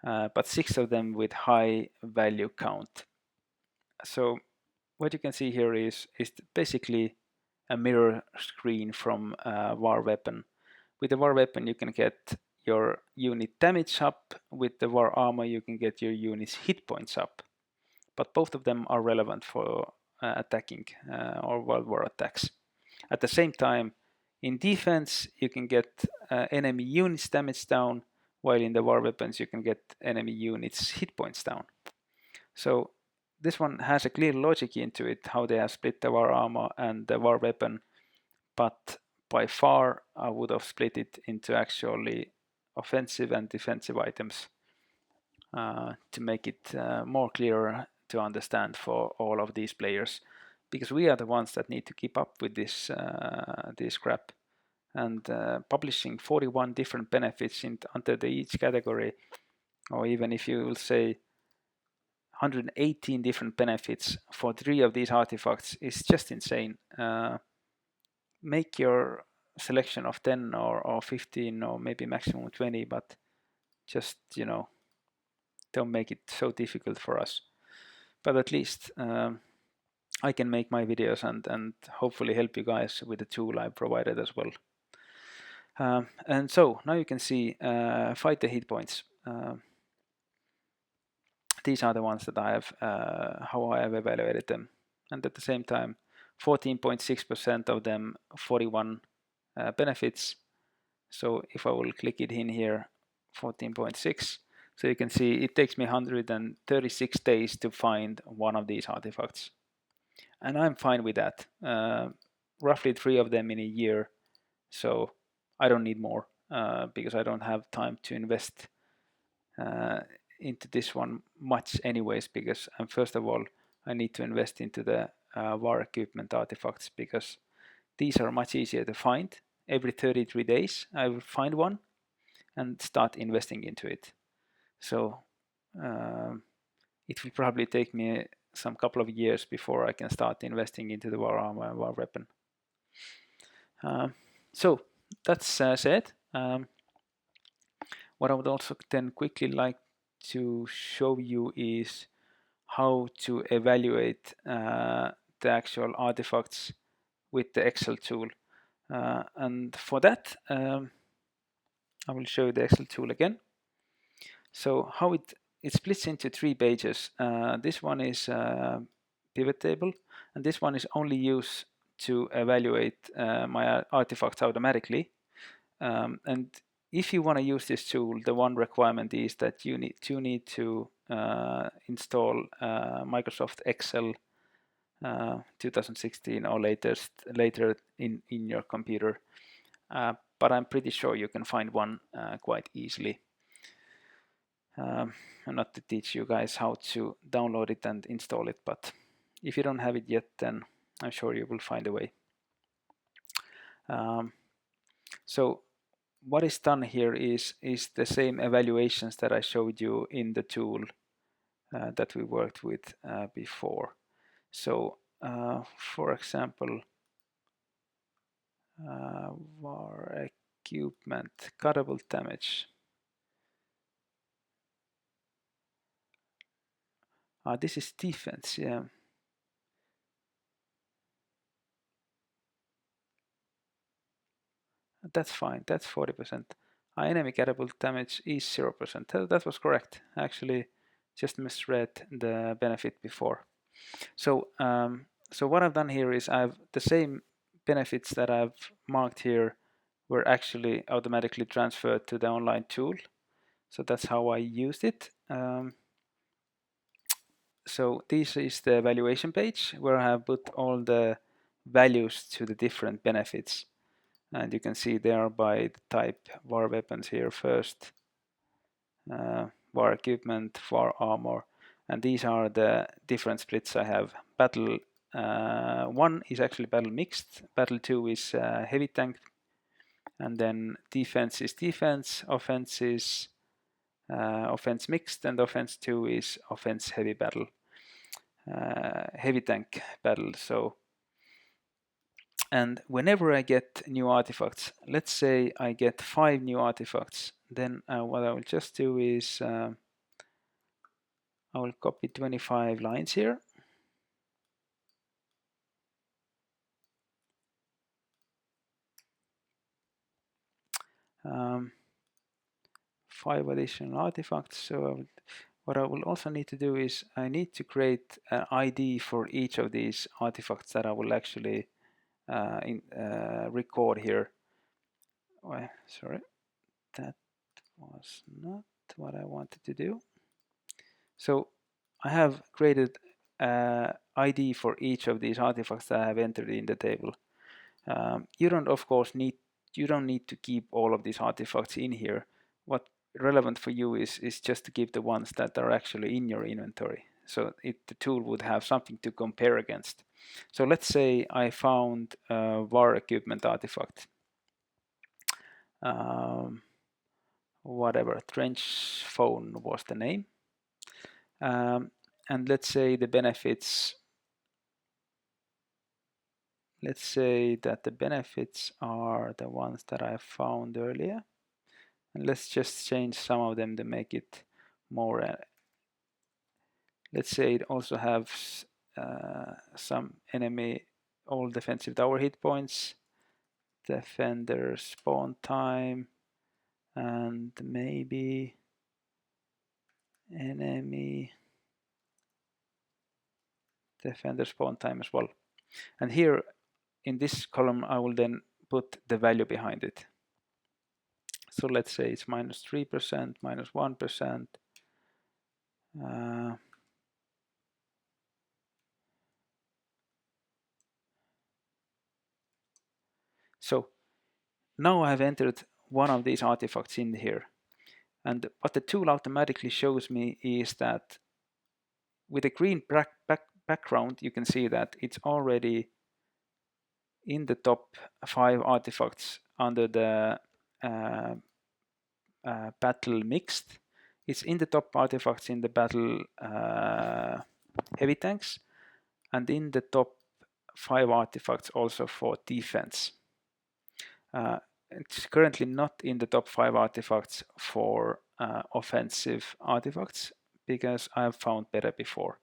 but 6 of them with high value count. So what you can see here is basically a mirror screen from a war weapon. With the war weapon you can get your unit damage up, with the war armor you can get your unit's hit points up. But both of them are relevant for attacking or world war attacks. At the same time, in defense you can get enemy units damage down, while in the war weapons you can get enemy units hit points down. So this one has a clear logic into it, how they have split the war armor and the war weapon, but by far I would have split it into actually offensive and defensive items to make it more clearer to understand for all of these players, because we are the ones that need to keep up with this crap. And publishing 41 different benefits under each category, or even if you will say 118 different benefits for 3 of these artifacts, is just insane. Make your selection of 10 or 15 or maybe maximum 20, but just, you know, don't make it so difficult for us. But at least I can make my videos and hopefully help you guys with the tool I provided as well. And so now you can see fight the hit points. These are the ones that I have, how I have evaluated them. And at the same time, 14.6% of them, 41 benefits. So if I will click it in here, 14.6. So you can see it takes me 136 days to find one of these artifacts. And I'm fine with that. Roughly 3 of them in a year. So I don't need more because I don't have time to invest into this one much anyways, because first of all I need to invest into the war equipment artifacts, because these are much easier to find. Every 33 days I will find one and start investing into it. So it will probably take me some couple of years before I can start investing into the war armor and war weapon. So that's said. What I would also then quickly like to show you is how to evaluate the actual artifacts with the Excel tool. And for that, I will show you the Excel tool again. So how it splits into 3 pages. This one is pivot table, and this one is only used to evaluate my artifacts automatically. And if you want to use this tool, the one requirement is that you need to install Microsoft Excel 2016 or later in your computer. But I'm pretty sure you can find one quite easily. And not to teach you guys how to download it and install it, but if you don't have it yet, then I'm sure you will find a way. So what is done here is the same evaluations that I showed you in the tool that we worked with before. So for example, war equipment, cuttable damage. This is defense, yeah. That's fine, that's 40%. Enemy cuttable damage is 0%. That was correct. Actually, just misread the benefit before. So, so what I've done here is I've the same benefits that I've marked here were actually automatically transferred to the online tool. So that's how I used it. So this is the evaluation page where I have put all the values to the different benefits. And you can see they are by the type war weapons here first, war equipment, war armor, and these are the different splits I have. Battle 1 is actually battle mixed, battle 2 is heavy tank, and then defense is defense, offense is offense mixed, and offense 2 is offense heavy battle, heavy tank battle. So, and whenever I get new artifacts, let's say I get 5 new artifacts, then what I will just do is I will copy 25 lines here. Um, 5 additional artifacts. So what I will also need to do is I need to create an ID for each of these artifacts that I will actually record here. Well, sorry, that was not what I wanted to do. So I have created ID for each of these artifacts that I have entered in the table. You don't, of course, need to keep all of these artifacts in here. What relevant for you is just to keep the ones that are actually in your inventory. So the tool would have something to compare against. So let's say I found a VAR equipment artifact. Whatever, trench phone was the name. And let's say the benefits, let's say that the benefits are the ones that I found earlier. And let's just change some of them to make it more, let's say it also has some enemy, all defensive tower hit points, defender spawn time, and maybe enemy defender spawn time as well. And here in this column I will then put the value behind it. So let's say it's -3%, -1%. So now I've entered one of these artifacts in here. And what the tool automatically shows me is that with a green background, you can see that it's already in the top 5 artifacts under the battle mixed. It's in the top artifacts in the battle heavy tanks, and in the top 5 artifacts also for defense. It's currently not in the top 5 artifacts for offensive artifacts because I have found better before.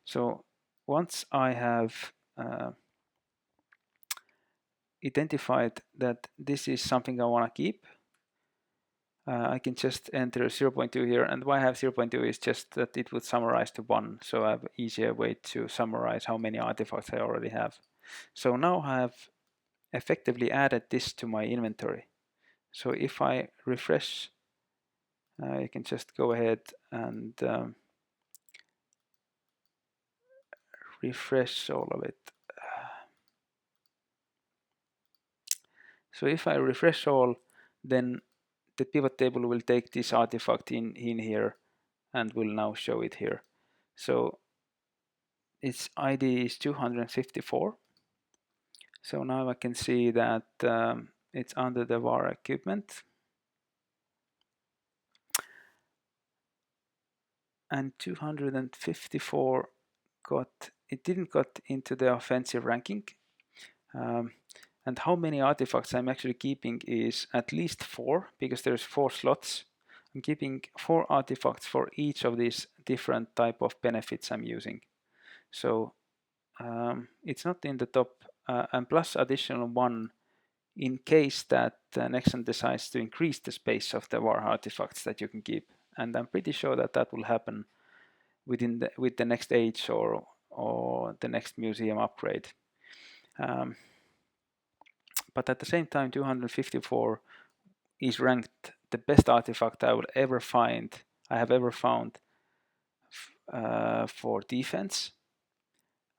So once I have identified that this is something I want to keep, I can just enter 0.2 here, and why I have 0.2 is just that it would summarize to 1, so I have an easier way to summarize how many artifacts I already have. So now I have effectively added this to my inventory. So if I refresh, you can just go ahead and refresh all of it. So if I refresh all, then the pivot table will take this artifact in here and will now show it here. So its ID is 254. So now I can see that it's under the VAR equipment. And 254 didn't got into the offensive ranking. And how many artifacts I'm actually keeping is at least 4, because there's 4 slots. I'm keeping 4 artifacts for each of these different type of benefits I'm using. So it's not in the top, and plus additional 1 in case that Nexon decides to increase the space of the VAR artifacts that you can keep. And I'm pretty sure that that will happen with the next age or the next museum upgrade. But at the same time, 254 is ranked the best artifact I have ever found for defense.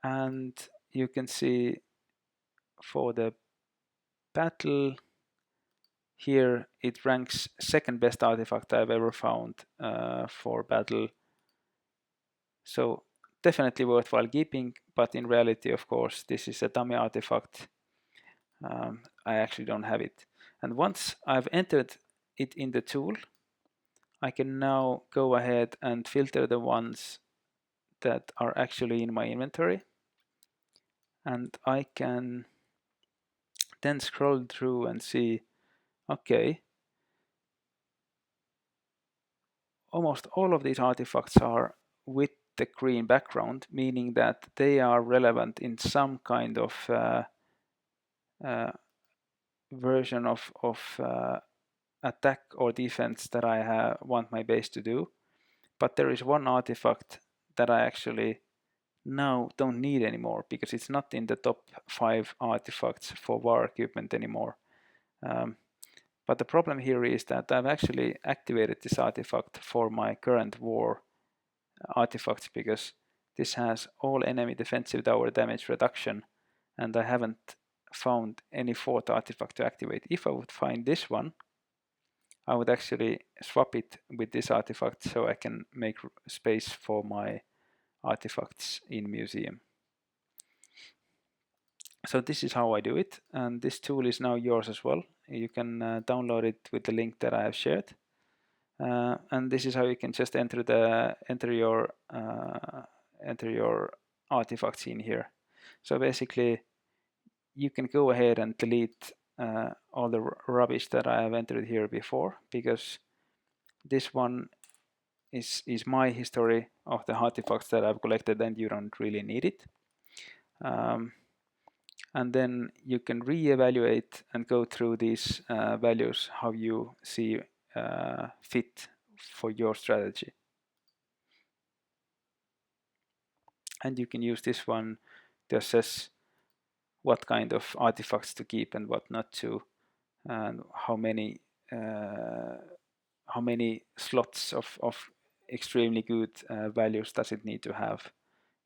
And you can see for the battle here, it ranks second best artifact I've ever found for battle. So definitely worthwhile keeping, but in reality, of course, this is a dummy artifact. I actually don't have it. And once I've entered it in the tool, I can now go ahead and filter the ones that are actually in my inventory. And I can then scroll through and see, okay, almost all of these artifacts are with the green background, meaning that they are relevant in some kind of version of attack or defense that I want my base to do. But there is one artifact that I actually now don't need anymore because it's not in the top 5 artifacts for VAR equipment anymore. But the problem here is that I've actually activated this artifact for my current war artifacts, because this has all enemy defensive tower damage reduction, and I haven't found any fourth artifact to activate. If I would find this one, I would actually swap it with this artifact so I can make space for my artifacts in museum. So this is how I do it, and this tool is now yours as well. You can download it with the link that I have shared, and this is how you can just enter your artifacts in here. So basically, you can go ahead and delete all the rubbish that I have entered here before, because this one is my history of the artifacts that I've collected, and you don't really need it. And then you can re-evaluate and go through these values how you see fit for your strategy. And you can use this one to assess what kind of artifacts to keep and what not to, and how many slots of extremely good values does it need to have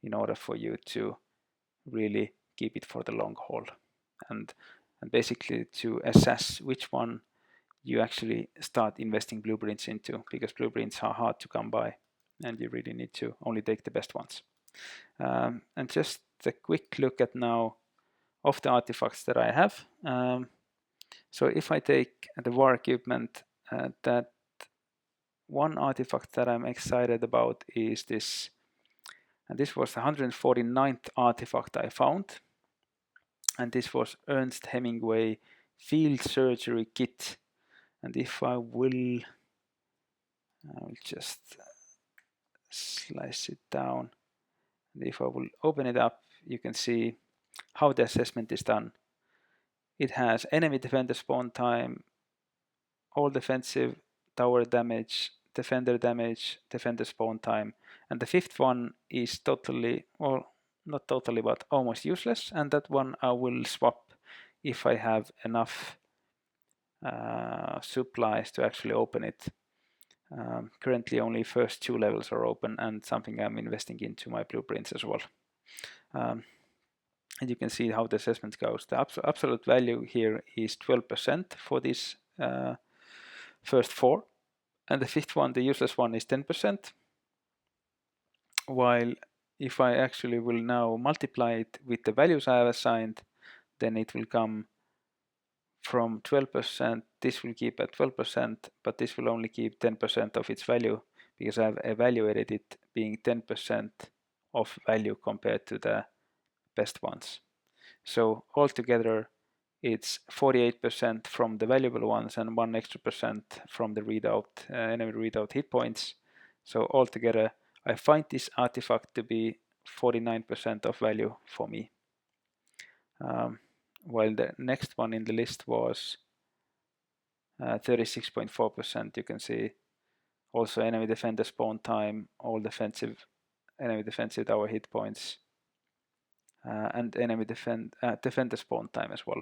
in order for you to really keep it for the long haul, and basically to assess which one you actually start investing blueprints into, because blueprints are hard to come by and you really need to only take the best ones. And just a quick look at now of the artifacts that I have. So if I take the war equipment, that one artifact that I'm excited about is this, and this was the 149th artifact I found, and this was Ernst Hemingway Field Surgery Kit. And if I will just slice it down, and if I will open it up, you can see how the assessment is done. It has enemy defender spawn time, all defensive tower damage, defender spawn time, and the fifth one is totally, well, not totally, but almost useless, and that one I will swap if I have enough supplies to actually open it. Currently only first 2 levels are open, and something I'm investing into my blueprints as well. And you can see how the assessment goes. The absolute value here is 12% for these first 4, and the fifth one, the useless one, is 10%. While if I actually will now multiply it with the values I have assigned, then it will come from 12%. This will keep at 12%, but this will only keep 10% of its value, because I've evaluated it being 10% of value compared to the best ones. So altogether, it's 48% from the valuable ones and 1 extra percent from the readout, enemy readout hit points. So altogether, I find this artifact to be 49% of value for me. While the next one in the list was 36.4%. You can see also enemy defender spawn time, all enemy defensive tower hit points, and enemy defender spawn time as well.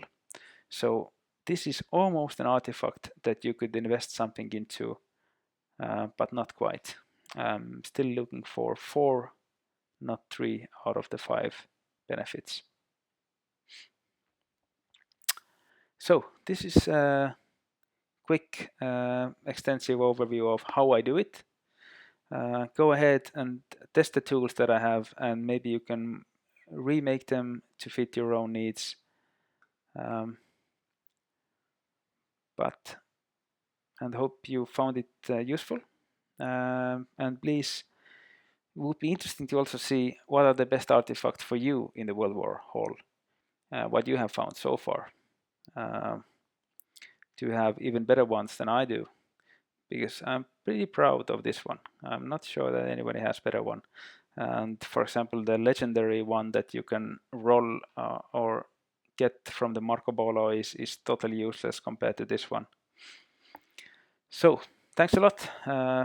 So this is almost an artifact that you could invest something into, but not quite. I'm still looking for 4, not 3 out of the 5 benefits. So this is a quick extensive overview of how I do it. Go ahead and test the tools that I have, and maybe you can remake them to fit your own needs. And hope you found it useful. And please, it would be interesting to also see what are the best artifacts for you in the World War Hall, what you have found so far. Do you have even better ones than I do? Because I'm pretty proud of this one. I'm not sure that anybody has better one. And for example, the legendary one that you can roll or get from the Marco Polo is totally useless compared to this one. So thanks a lot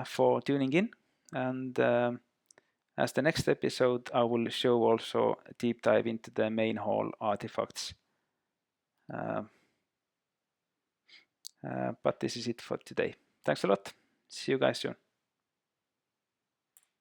for tuning in, and as the next episode, I will show also a deep dive into the main hall artifacts. But this is it for today. Thanks a lot. See you guys soon.